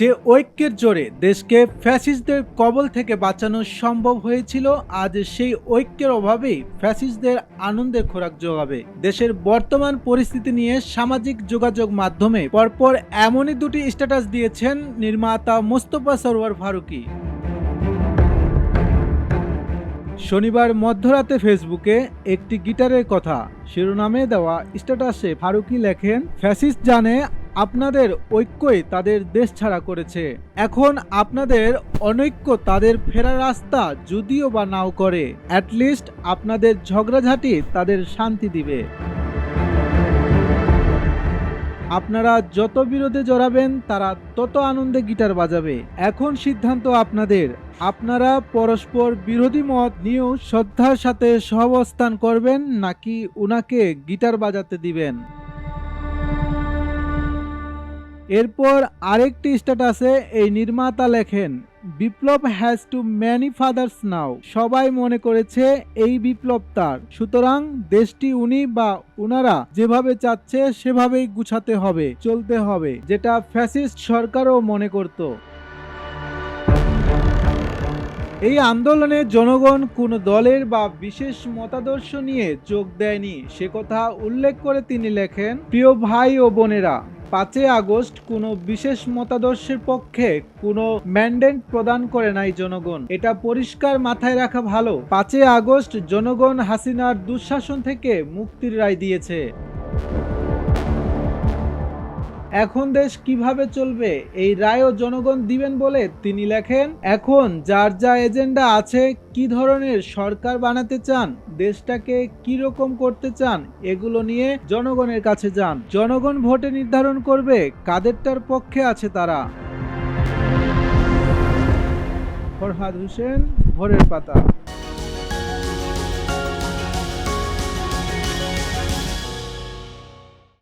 যে ঐক্যের জোরে দেশকে ফ্যাসিস্টদের কবল থেকে বাঁচানো সম্ভব হয়েছিল, আজ সেই ঐক্যের অভাবেই ফ্যাসিস্টদের আনন্দের খোরাক জোগাবে। দেশের বর্তমান পরিস্থিতি নিয়ে সামাজিক যোগাযোগ মাধ্যমে পরপর এমনই দুটি স্ট্যাটাস দিয়েছেন নির্মাতা মোস্তফা সরওয়ার ফারুকী। শনিবার মধ্যরাতে ফেসবুকে একটি গিটারের কথা শিরোনামে দেওয়া স্ট্যাটাসে ফারুকী লেখেন, ফ্যাসিস্ট জানে আপনাদের ঐক্যই তাদের দেশ ছাড়া করেছে। এখন আপনাদের অনৈক্য তাদের ফেরার রাস্তা যদিও বা নাও করে, অ্যাটলিস্ট আপনাদের ঝগড়াঝাটি তাদের শান্তি দিবে। আপনারা যত বিরোধে জড়াবেন তারা তত আনন্দে গিটার বাজাবে। এখন সিদ্ধান্ত আপনাদের। আপনারা পরস্পর বিরোধী মত নিয়েও শ্রদ্ধার সাথে সহাবস্থান করবেন নাকি উনাকে গিটার বাজাতে দিবেন। এরপর আরেকটি স্ট্যাটাসে এই নির্মাতা লেখেন, বিপ্লব হ্যাজ টু ম্যানি ফাদার্স নাও। সবাই মনে করেছে এই বিপ্লব তার, সুতরাং দেশটি উনি বা উনারা যেভাবে চাচ্ছে সেভাবেই গুছাতে হবে, চলতে হবে, যেটা ফ্যাসিস্ট সরকারও মনে করত। এই আন্দোলনে জনগণ কোনো দলের বা বিশেষ মতাদর্শ নিয়ে যোগ দেয়নি, সে কথা উল্লেখ করে তিনি লেখেন, প্রিয় ভাই ও বোনেরা, 5 আগস্ট কোনো বিশেষ মতাদর্শের পক্ষে কোনো ম্যান্ডেট প্রদান করে নাই জনগণ। এটা পরিষ্কার মাথায় রাখা ভালো। 5 আগস্ট জনগণ হাসিনার দুঃশাসন থেকে মুক্তির রায় দিয়েছে। এখন দেশ কিভাবে চলবে এই রায়ও জনগণ দিবেন বলে তিনি লেখেন, এখন যার যা এজেন্ডা আছে, কি ধরনের সরকার বানাতে চান, দেশটাকে কি রকম করতে চান, এগুলো নিয়ে জনগণের কাছে যান। জনগণ ভোটে নির্ধারণ করবে কাদেরটার পক্ষে আছে তারা। ফরহাদ হোসেন, ভোরের পাতা।